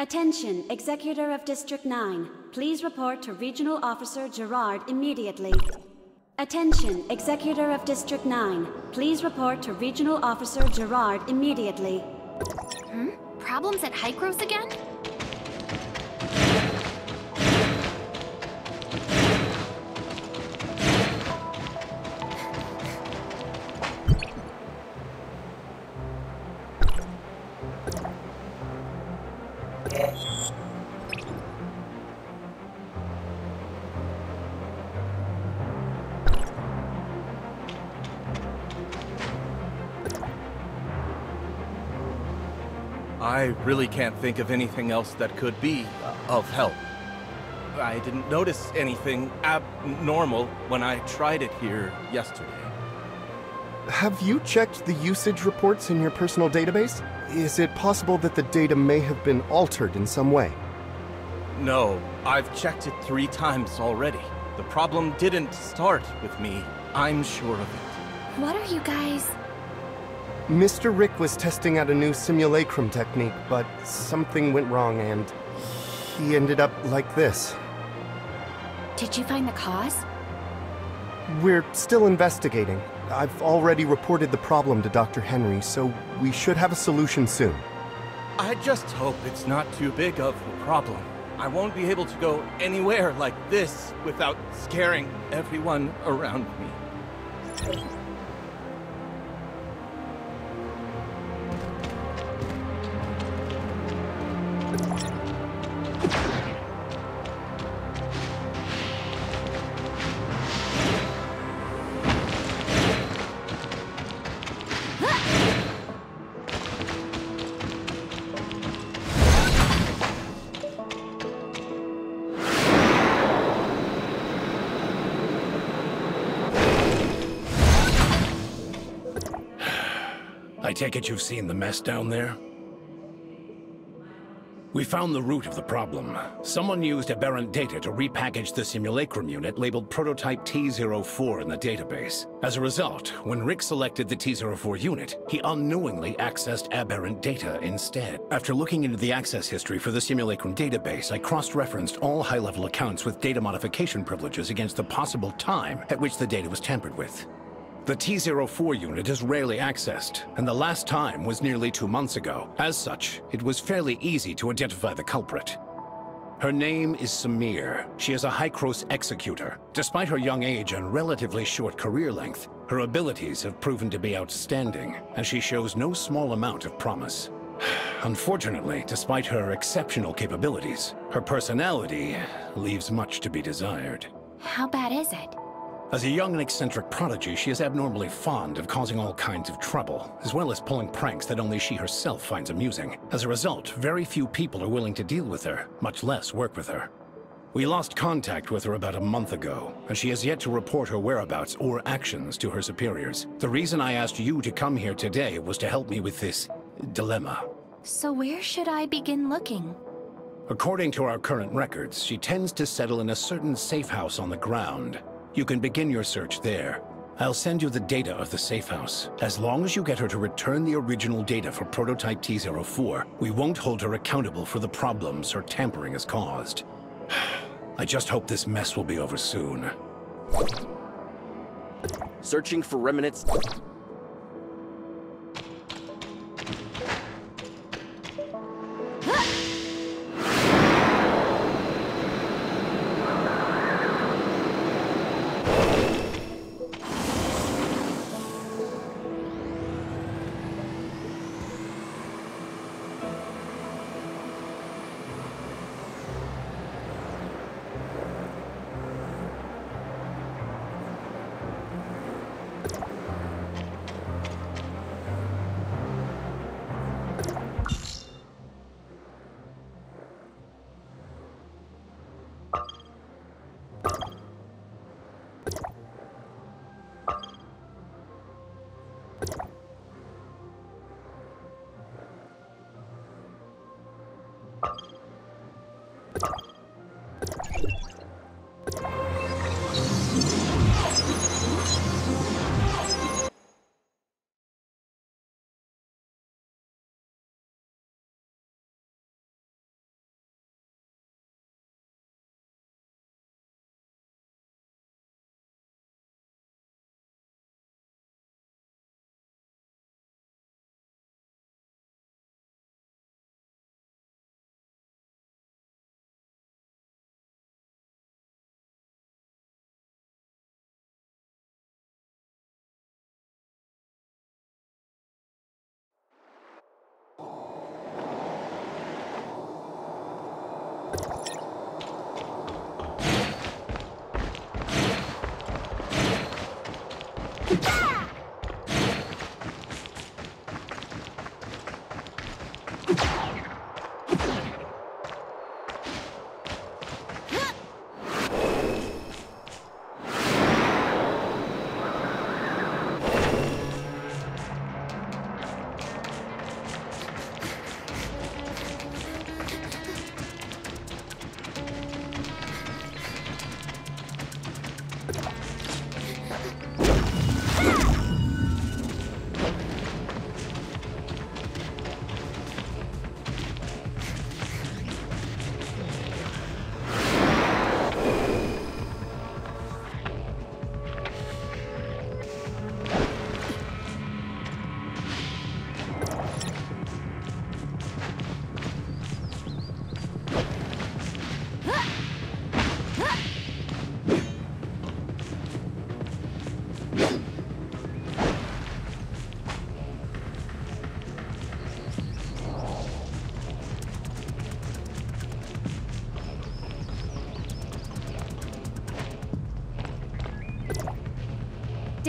Attention, Executor of District 9. Please report to Regional Officer Gerard immediately. Attention, Executor of District 9. Please report to Regional Officer Gerard immediately. Problems at Hycros again? I really can't think of anything else that could be of help. I didn't notice anything abnormal when I tried it here yesterday. Have you checked the usage reports in your personal database? Is it possible that the data may have been altered in some way? No, I've checked it 3 times already. The problem didn't start with me. I'm sure of it. What are you guys... Mr. Rick was testing out a new simulacrum technique, but something went wrong and he ended up like this. Did you find the cause? We're still investigating. I've already reported the problem to Dr. Henry, so we should have a solution soon. I just hope it's not too big of a problem. I won't be able to go anywhere like this without scaring everyone around me. I take it you've seen the mess down there? We found the root of the problem. Someone used aberrant data to repackage the simulacrum unit labeled Prototype T04 in the database. As a result, when Rick selected the T04 unit, he unknowingly accessed aberrant data instead. After looking into the access history for the simulacrum database, I cross-referenced all high-level accounts with data modification privileges against the possible time at which the data was tampered with. The T04 unit is rarely accessed, and the last time was nearly 2 months ago. As such, it was fairly easy to identify the culprit. Her name is Samir. She is a Hycros executor. Despite her young age and relatively short career length, her abilities have proven to be outstanding, and she shows no small amount of promise. Unfortunately, despite her exceptional capabilities, her personality leaves much to be desired. How bad is it? As a young and eccentric prodigy, she is abnormally fond of causing all kinds of trouble, as well as pulling pranks that only she herself finds amusing. As a result, very few people are willing to deal with her, much less work with her. We lost contact with her about a month ago, and she has yet to report her whereabouts or actions to her superiors. The reason I asked you to come here today was to help me with this dilemma. So where should I begin looking? According to our current records, she tends to settle in a certain safe house on the ground. You can begin your search there. I'll send you the data of the safe house. As long as you get her to return the original data for Prototype T04, we won't hold her accountable for the problems her tampering has caused. I just hope this mess will be over soon. Searching for remnants.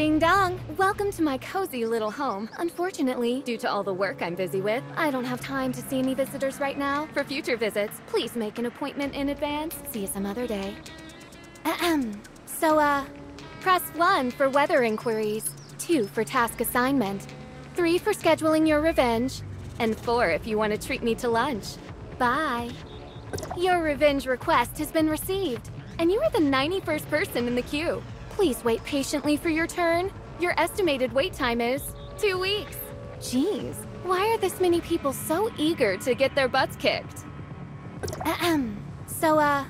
Ding dong! Welcome to my cozy little home. Unfortunately, due to all the work I'm busy with, I don't have time to see any visitors right now. For future visits, please make an appointment in advance. See you some other day. Ahem. So, press 1 for weather inquiries, 2 for task assignment, 3 for scheduling your revenge, and 4 if you want to treat me to lunch. Bye. Your revenge request has been received, and you are the 91st person in the queue. Please wait patiently for your turn. Your estimated wait time is 2 weeks. Jeez, why are this many people so eager to get their butts kicked? Ahem. So,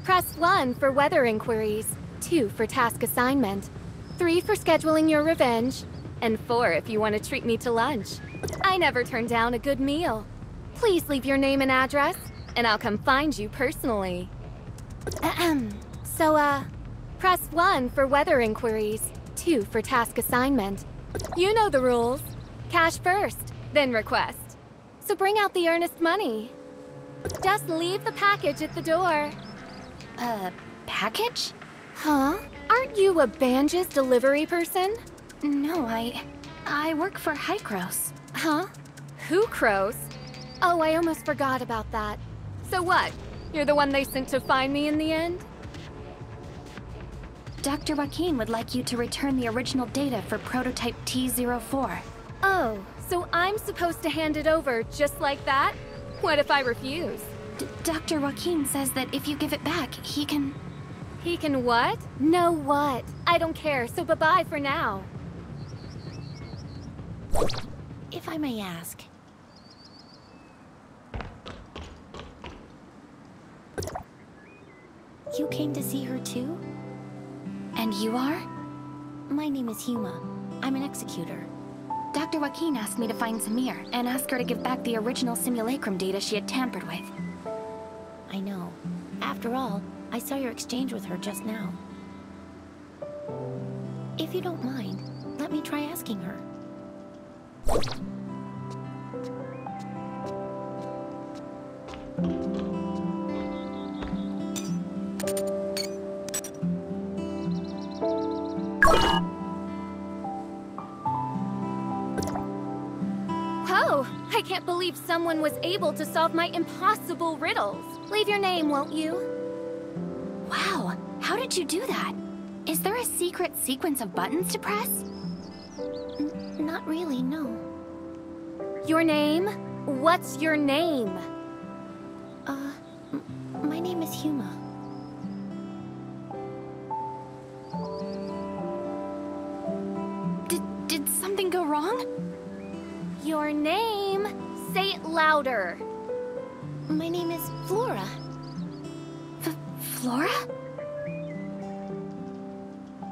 press 1 for weather inquiries, 2 for task assignment, 3 for scheduling your revenge, and 4 if you want to treat me to lunch. I never turn down a good meal. Please leave your name and address, and I'll come find you personally. Ahem. So, press 1 for weather inquiries, 2 for task assignment. You know the rules. Cash first, then request. So bring out the earnest money. Just leave the package at the door. Package? Huh? Aren't you a Banja's delivery person? No, I work for Hykros. Huh? Who crows? Oh, I almost forgot about that. So what? You're the one they sent to find me in the end? Dr. Joaquin would like you to return the original data for prototype T04. Oh, so I'm supposed to hand it over just like that? What if I refuse? Dr. Joaquin says that if you give it back, he can... He can what? No what? I don't care, so bye-bye for now. If I may ask. You came to see her too? And you are? My name is Huma. I'm an executor. Dr. Joaquin asked me to find Samir and ask her to give back the original simulacrum data she had tampered with. I know. After all, I saw your exchange with her just now. If you don't mind, let me try asking her. Whoa! I can't believe someone was able to solve my impossible riddles. Leave your name, won't you? Wow, how did you do that? Is there a secret sequence of buttons to press? Not really, no. Your name? What's your name? My name is Huma. Did something go wrong? Your name? Say it louder. My name is Flora. Flora?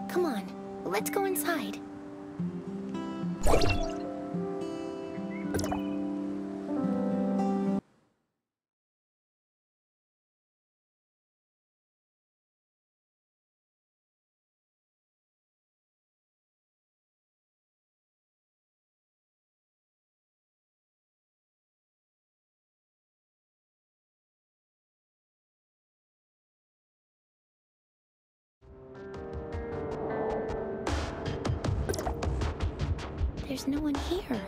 Come on, let's go inside. There's no one here.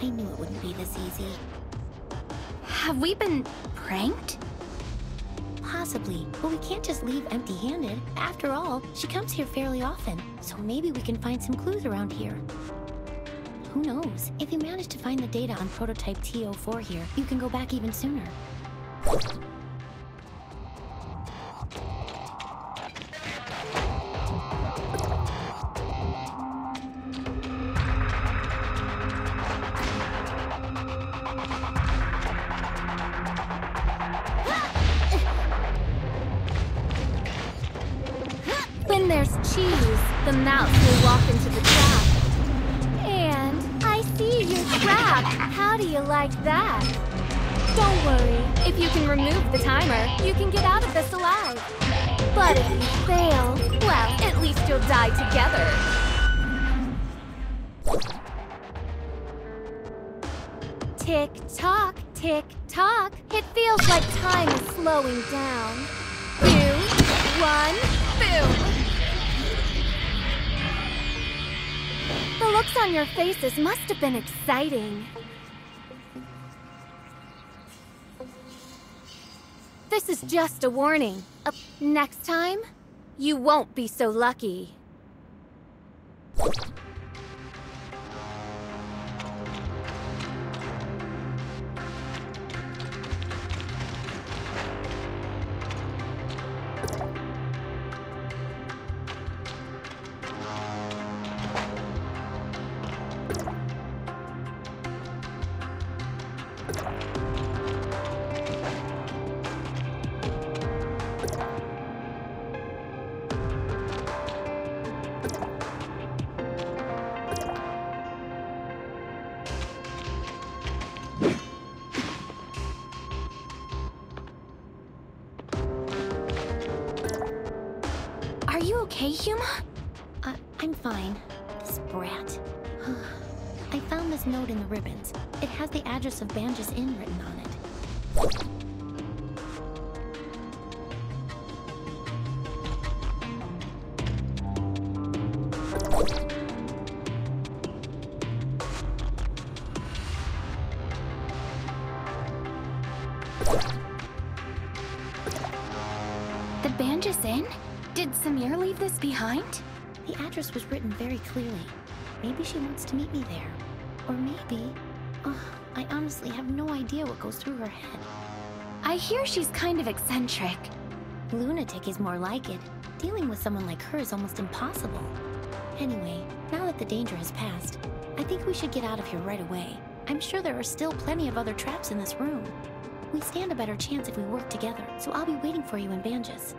I knew it wouldn't be this easy. Have we been pranked? Possibly, but we can't just leave empty-handed. After all, she comes here fairly often, so maybe we can find some clues around here. Who knows? If you manage to find the data on prototype T04 here, you can go back even sooner. When there's cheese, the mouse will walk into the trap. And I see your trap. How do you like that? Don't worry. If you can remove the timer, you can get out of this alive. But if you fail, well, at least you'll die together. Tick-tock, tick-tock. It feels like time is slowing down. 2, 1, boom! The looks on your faces must have been exciting. This is just a warning. Next time, you won't be so lucky. Are you okay, Huma? I'm fine. This brat. I found this note in the ribbons. It has the address of Banjas Inn written on it. The Banjas Inn? Did Samir leave this behind? The address was written very clearly. Maybe she wants to meet me there. Or maybe... I honestly have no idea what goes through her head. I hear she's kind of eccentric. Lunatic is more like it. Dealing with someone like her is almost impossible. Anyway, now that the danger has passed, I think we should get out of here right away. I'm sure there are still plenty of other traps in this room. We stand a better chance if we work together, so I'll be waiting for you in Banjas.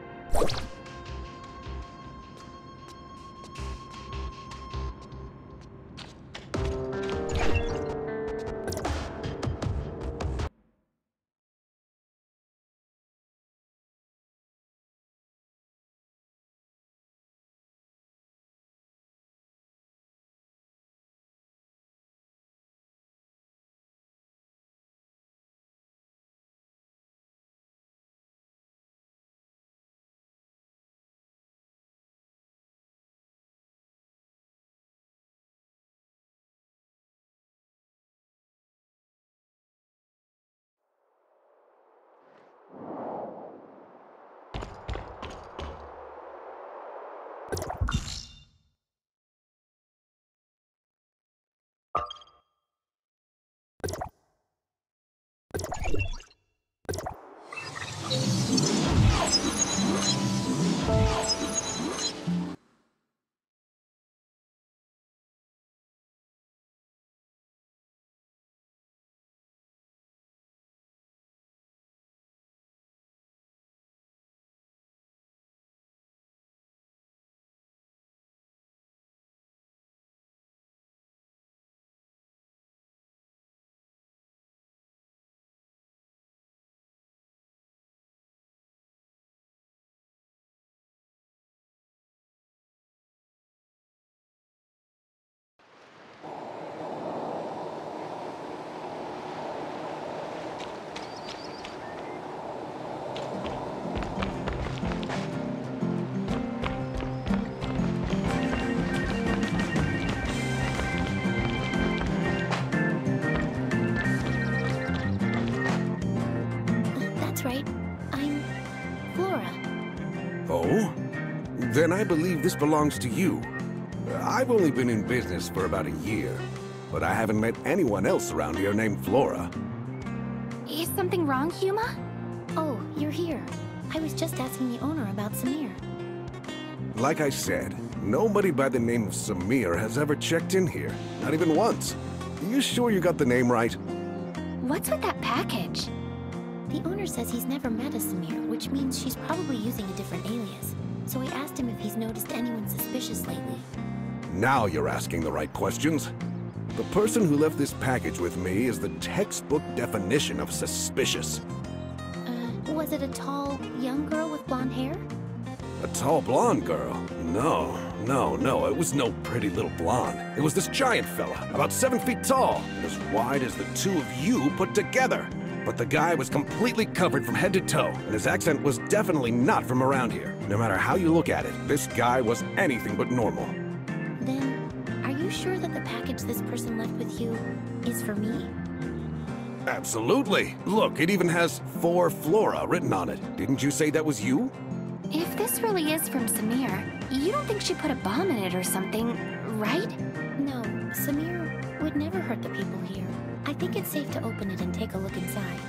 Right. I'm Flora. Oh? Then I believe this belongs to you. I've only been in business for about a year, but I haven't met anyone else around here named Flora. Is something wrong, Huma? Oh, you're here. I was just asking the owner about Samir. Like I said, nobody by the name of Samir has ever checked in here. Not even once. Are you sure you got the name right? What's with that package? The owner says he's never met a Samir, which means she's probably using a different alias. So I asked him if he's noticed anyone suspicious lately. Now you're asking the right questions. The person who left this package with me is the textbook definition of suspicious. Was it a tall, young girl with blonde hair? A tall blonde girl? No, it was no pretty little blonde. It was this giant fella, about 7 feet tall, and as wide as the two of you put together. But the guy was completely covered from head to toe, and his accent was definitely not from around here. No matter how you look at it, this guy was anything but normal. Then, are you sure that the package this person left with you is for me? Absolutely. Look, it even has "For Flora" written on it. Didn't you say that was you? If this really is from Samir, you don't think she put a bomb in it or something, right? No, Samir would never hurt the people here. I think it's safe to open it and take a look inside.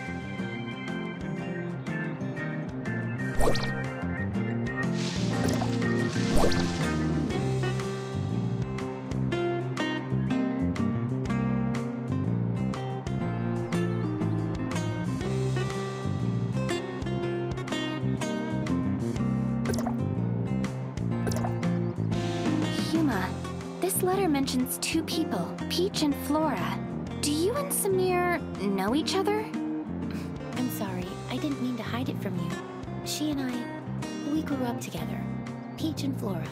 This letter mentions two people, Peach and Flora. Do you and Samir know each other? I'm sorry, I didn't mean to hide it from you. She and we grew up together. Peach and Flora.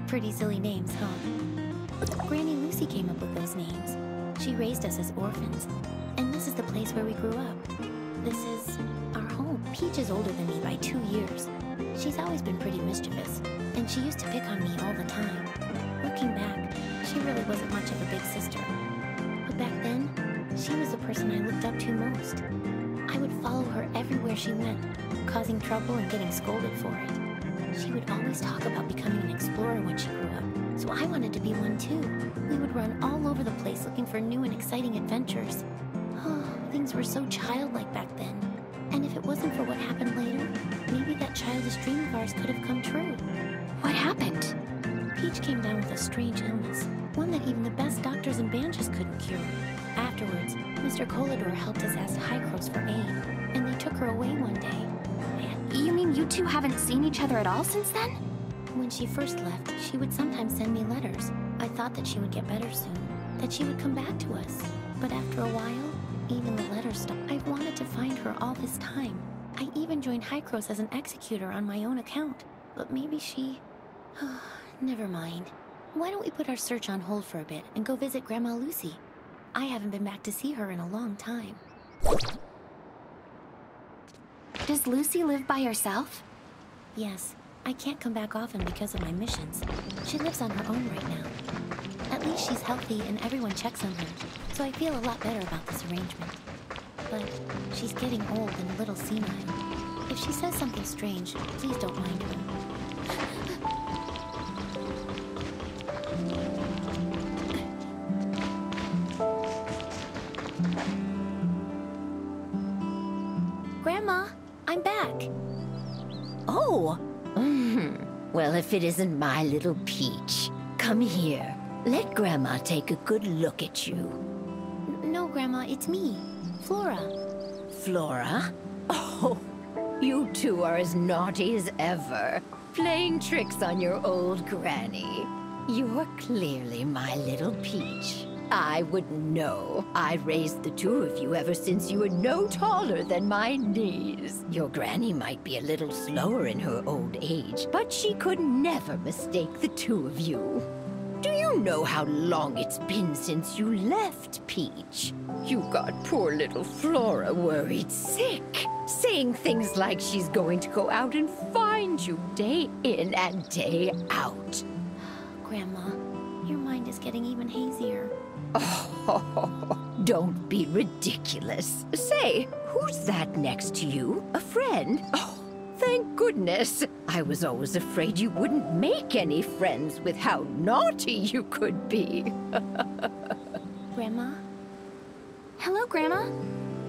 Pretty silly names, huh? Granny Lucy came up with those names. She raised us as orphans, and this is the place where we grew up. This is our home. Peach is older than me by 2 years. She's always been pretty mischievous, and she used to pick on me all the time. Looking back, she really wasn't much of a big sister. But back then, she was the person I looked up to most. I would follow her everywhere she went, causing trouble and getting scolded for it. She would always talk about becoming an explorer when she grew up, so I wanted to be one too. We would run all over the place looking for new and exciting adventures. Oh, things were so childlike back then. And if it wasn't for what happened later, maybe that childish dream of ours could have come true. What happened? Peach came down with a strange illness, one that even the best doctors and bandages couldn't cure. Afterwards, Mr. Kolador helped us ask Hycros for aid, and they took her away one day. You mean you two haven't seen each other at all since then? When she first left, she would sometimes send me letters. I thought that she would get better soon, that she would come back to us. But after a while, even the letters stopped. I've wanted to find her all this time. I even joined Hycros as an executor on my own account. But maybe she... Never mind. Why don't we put our search on hold for a bit and go visit Grandma Lucy? I haven't been back to see her in a long time. Does Lucy live by herself? Yes. I can't come back often because of my missions. She lives on her own right now. At least she's healthy and everyone checks on her, so I feel a lot better about this arrangement. But she's getting old and a little senile. If she says something strange, please don't mind her. Grandma, I'm back. Oh, well, if it isn't my little Peach. Come here. Let Grandma take a good look at you. No, Grandma, it's me, Flora. Flora? Oh, you two are as naughty as ever, playing tricks on your old granny. You're clearly my little Peach. I wouldn't know. I raised the two of you ever since you were no taller than my knees. Your granny might be a little slower in her old age, but she could never mistake the two of you. Do you know how long it's been since you left, Peach? You got poor little Flora worried sick, saying things like she's going to go out and find you day in and day out. Grandma, your mind is getting even hazier. Oh, don't be ridiculous. Say, who's that next to you? A friend? Oh, thank goodness. I was always afraid you wouldn't make any friends with how naughty you could be. Grandma? Hello, Grandma.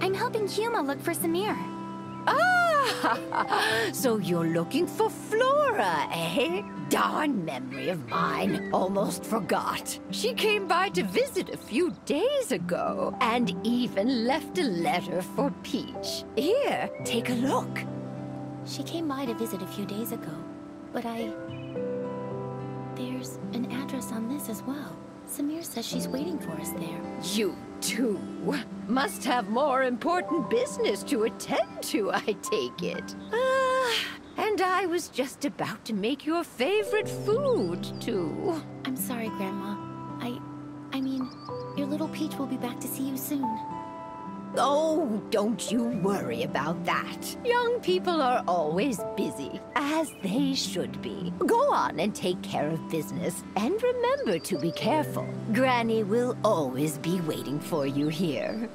I'm helping Huma look for Samir. Ah, so you're looking for Flora, eh? Darn memory of mine. Almost forgot. She came by to visit a few days ago, and even left a letter for Peach. Here, take a look. She came by to visit a few days ago, but there's an address on this as well. Samir says she's waiting for us there. You two must have more important business to attend to, I take it. And I was just about to make your favorite food, too. I'm sorry, Grandma. I mean, your little Peach will be back to see you soon. Oh, don't you worry about that. Young people are always busy, as they should be. Go on and take care of business, and remember to be careful. Granny will always be waiting for you here.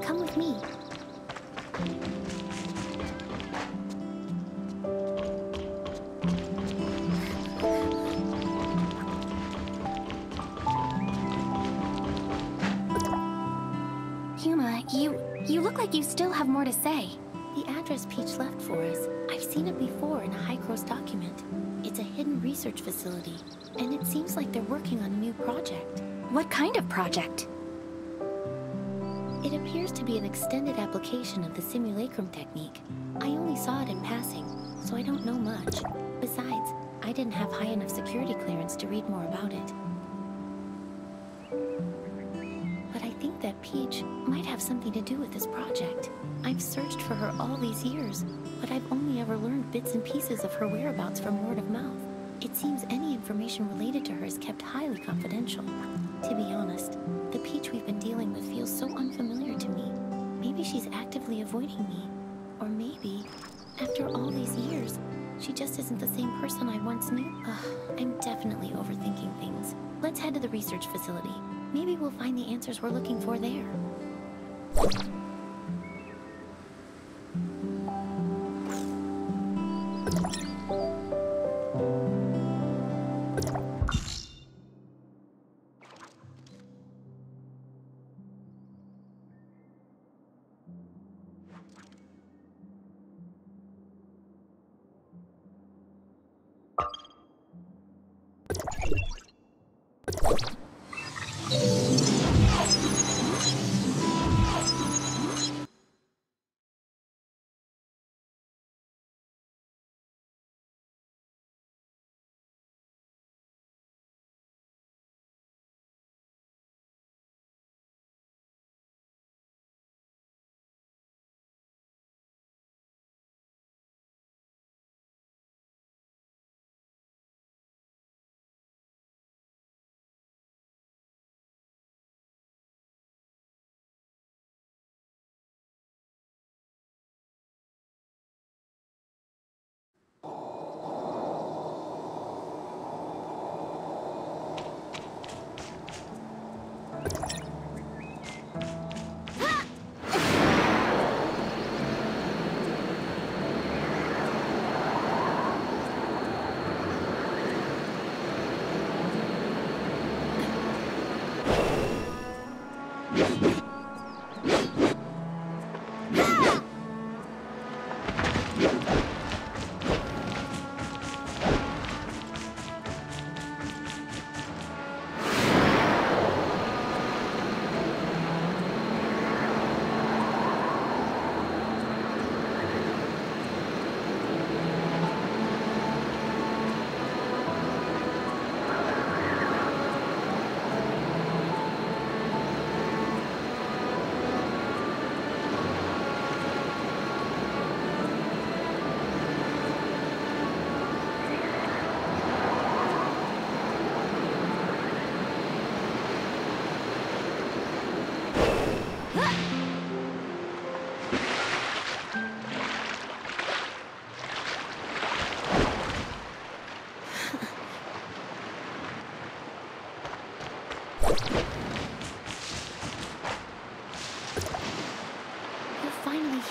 Come with me. You look like you still have more to say. The address Peach left for us, I've seen it before in a High Cross document. It's a hidden research facility, and it seems like they're working on a new project. What kind of project? It appears to be an extended application of the simulacrum technique. I only saw it in passing, so I don't know much. Besides, I didn't have high enough security clearance to read more about it. But I think that Peach might have something to do with this project. I've searched for her all these years, but I've only ever learned bits and pieces of her whereabouts from word of mouth. It seems any information related to her is kept highly confidential. To be honest, the Peach we've been dealing with feels so unfamiliar to me. Maybe she's actively avoiding me. Or maybe, after all these years, she just isn't the same person I once knew. Ugh, I'm definitely overthinking things. Let's head to the research facility. Maybe we'll find the answers we're looking for there.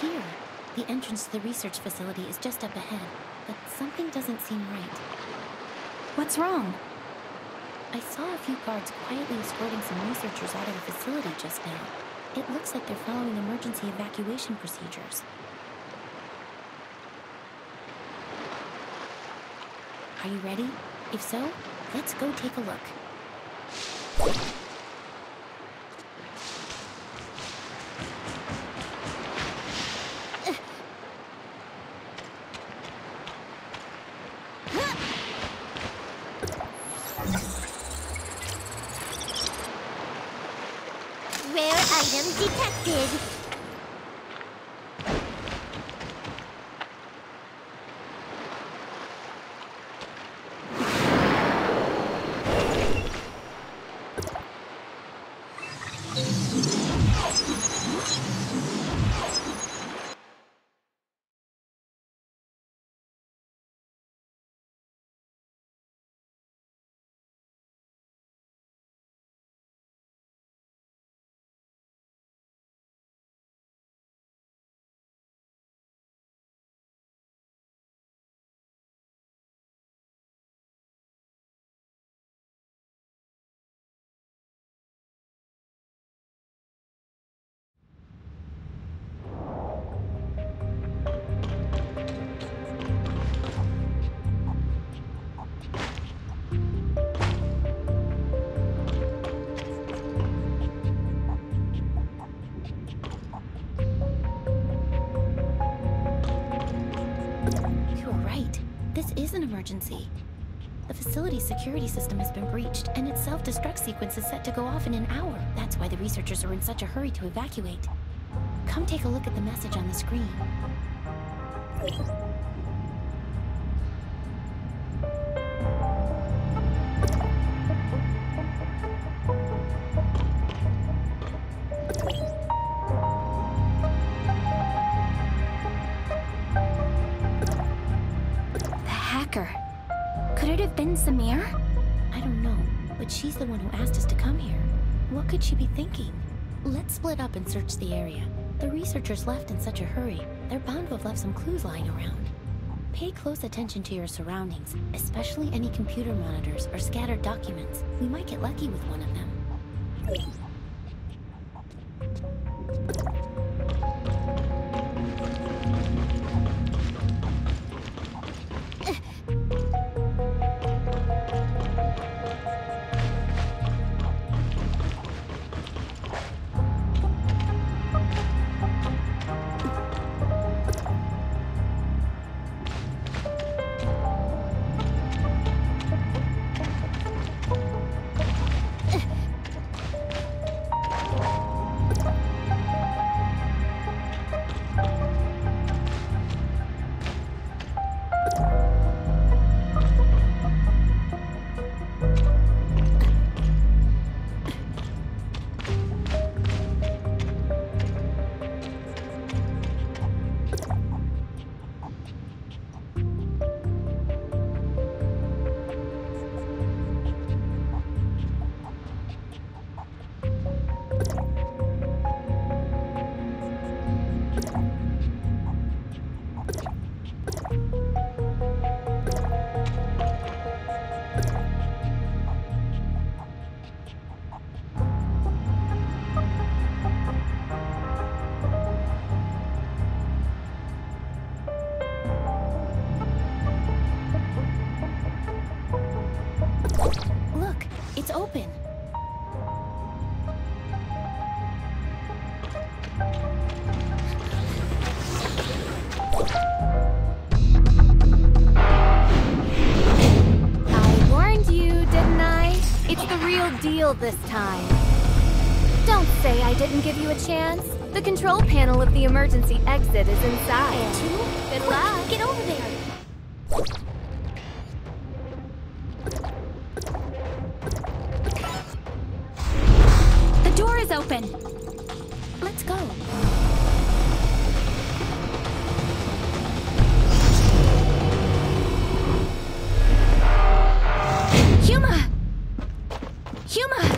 Here. The entrance to the research facility is just up ahead, but something doesn't seem right. What's wrong? I saw a few guards quietly escorting some researchers out of the facility just now. It looks like they're following emergency evacuation procedures. Are you ready? If so, let's go take a look. Item detected. right. This is an emergency. The facility's security system has been breached, and its self-destruct sequence is set to go off in an hour. That's why the researchers are in such a hurry to evacuate. Come take a look at the message on the screen. Could it have been Samir? I don't know, but she's the one who asked us to come here. What could she be thinking? Let's split up and search the area. The researchers left in such a hurry. They're bound to have left some clues lying around. Pay close attention to your surroundings, especially any computer monitors or scattered documents. We might get lucky with one of them. Look, it's open. I warned you, didn't I? It's the real deal this time. Don't say I didn't give you a chance. The control panel of the emergency exit is inside. Good luck. Get over there! The door is open. Let's go. Huma! Huma!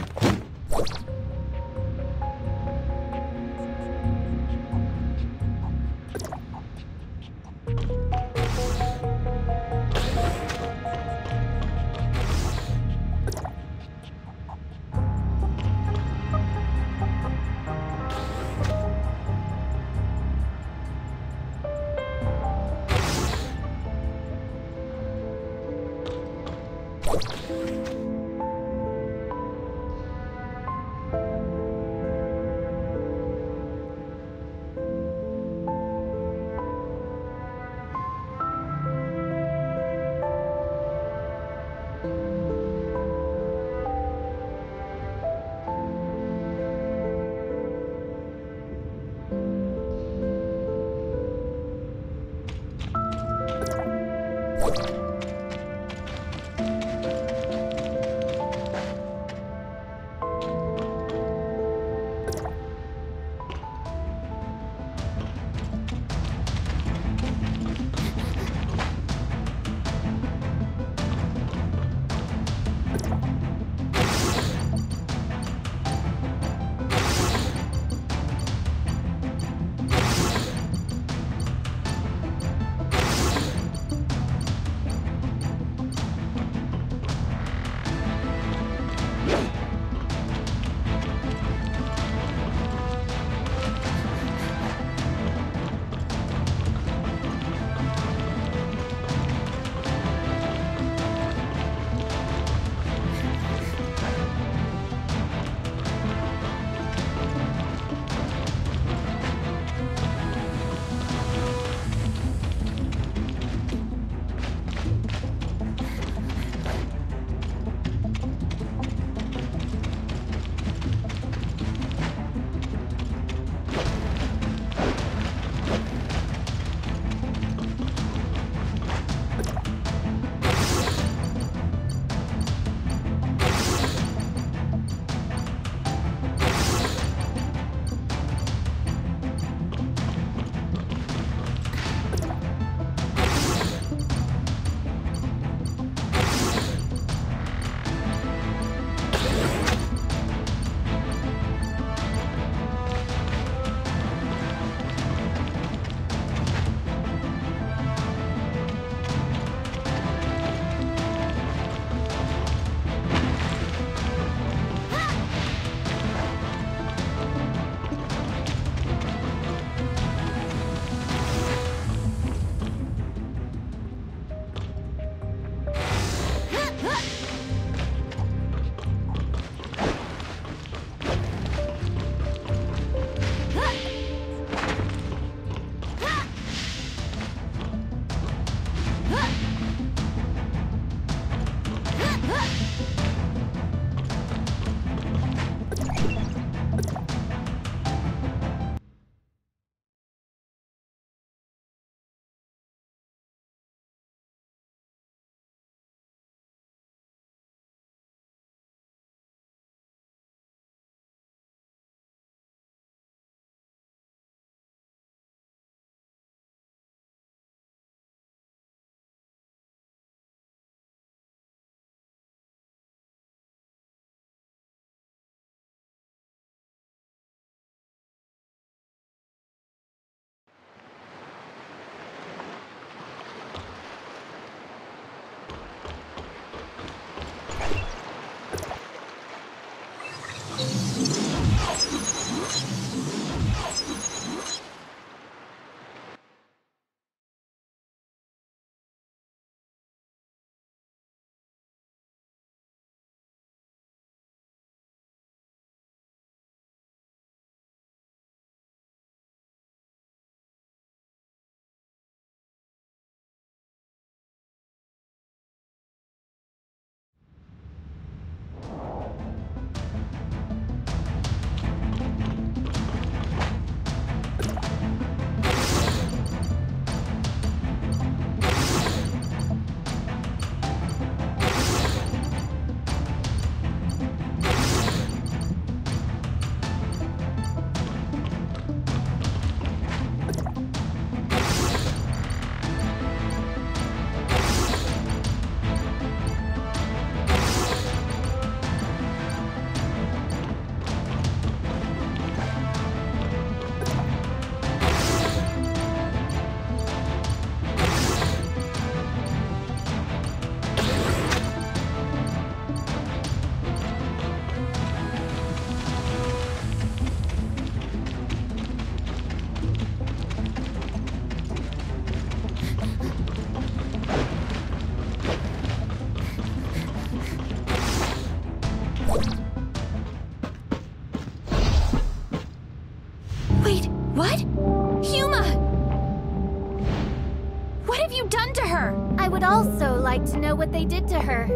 her? I would also like to know what they did to her.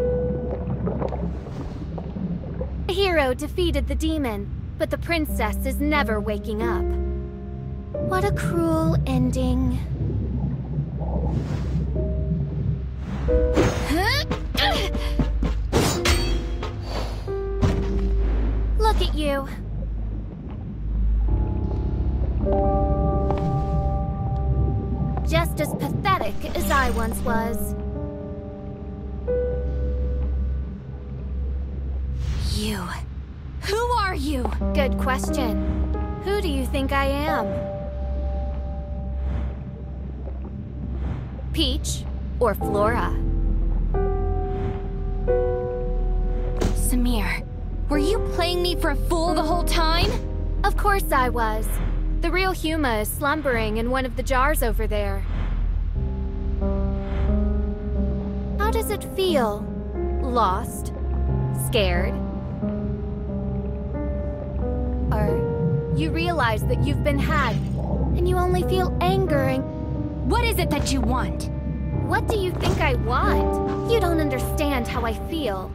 The hero defeated the demon, but the princess is never waking up. What a cruel ending. Look at you. Just as pathetic as I once was. You. Who are you? Good question. Who do you think I am? Peach or Flora? Samir, were you playing me for a fool the whole time? Of course I was. The real Huma is slumbering in one of the jars over there. How does it feel? Lost? Scared? Or you realize that you've been had, and you only feel anger and... What is it that you want? What do you think I want? You don't understand how I feel.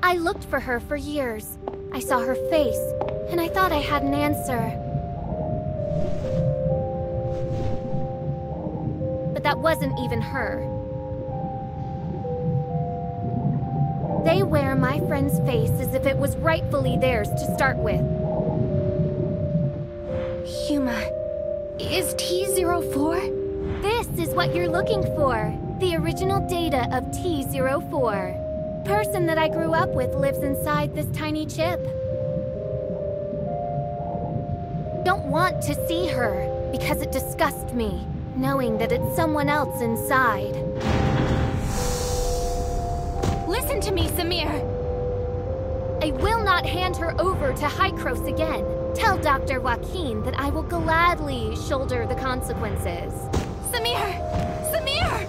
I looked for her for years. I saw her face, and I thought I had an answer. But that wasn't even her. They wear my friend's face as if it was rightfully theirs to start with. Huma, is T04? This is what you're looking for. The original data of T04. Person that I grew up with lives inside this tiny chip. Don't want to see her because it disgusts me, knowing that it's someone else inside. Listen to me, Samir! I will not hand her over to Hykros again. Tell Dr. Joaquin that I will gladly shoulder the consequences. Samir! Samir!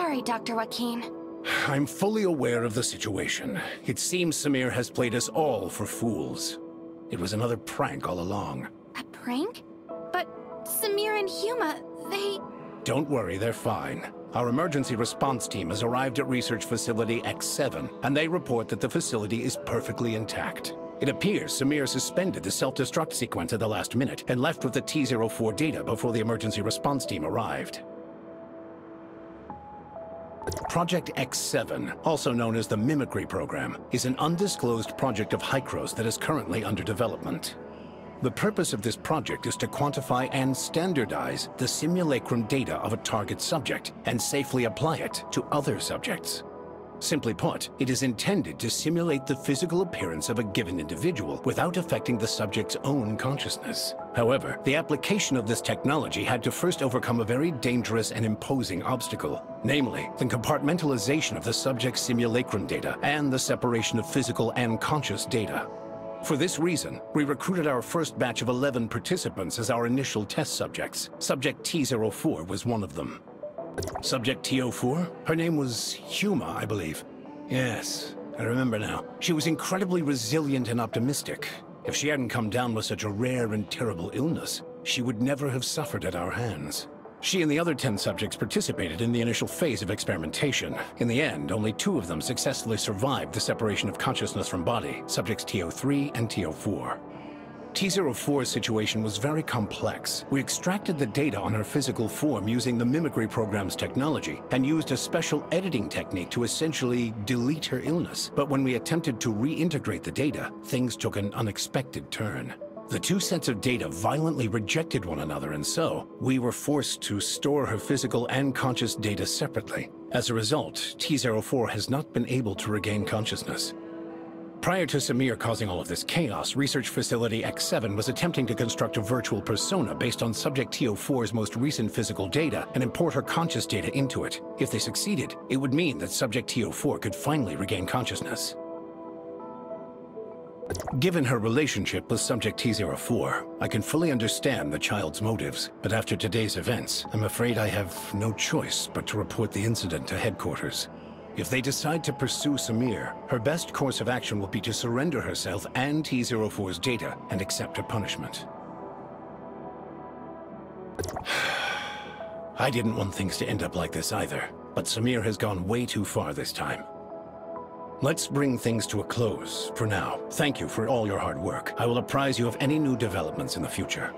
sorry, Dr. Joaquin. I'm fully aware of the situation. It seems Samir has played us all for fools. It was another prank all along. A prank? But Samir and Huma, they... Don't worry, they're fine. Our emergency response team has arrived at Research Facility X7, and they report that the facility is perfectly intact. It appears Samir suspended the self-destruct sequence at the last minute and left with the T-04 data before the emergency response team arrived. Project X7, also known as the Mimicry Program, is an undisclosed project of Hykros that is currently under development. The purpose of this project is to quantify and standardize the simulacrum data of a target subject and safely apply it to other subjects. Simply put, it is intended to simulate the physical appearance of a given individual without affecting the subject's own consciousness. However, the application of this technology had to first overcome a very dangerous and imposing obstacle, namely, the compartmentalization of the subject's simulacrum data and the separation of physical and conscious data. For this reason, we recruited our first batch of 11 participants as our initial test subjects. Subject T-04 was one of them. Subject T-04? Her name was Huma, I believe. Yes, I remember now. She was incredibly resilient and optimistic. If she hadn't come down with such a rare and terrible illness, she would never have suffered at our hands. She and the other 10 subjects participated in the initial phase of experimentation. In the end, only 2 of them successfully survived the separation of consciousness from body, subjects T-03 and T-04. T-04's situation was very complex. We extracted the data on her physical form using the Mimicry Program's technology and used a special editing technique to essentially delete her illness. But when we attempted to reintegrate the data, things took an unexpected turn. The 2 sets of data violently rejected one another, and so we were forced to store her physical and conscious data separately. As a result, T-04 has not been able to regain consciousness. Prior to Samir causing all of this chaos, Research Facility X7 was attempting to construct a virtual persona based on Subject T-04's most recent physical data and import her conscious data into it. If they succeeded, it would mean that Subject T-04 could finally regain consciousness. Given her relationship with Subject T-04, I can fully understand the child's motives, but after today's events, I'm afraid I have no choice but to report the incident to headquarters. If they decide to pursue Samir, her best course of action will be to surrender herself and T-04's data and accept her punishment. I didn't want things to end up like this either, but Samir has gone way too far this time. Let's bring things to a close for now. Thank you for all your hard work. I will apprise you of any new developments in the future.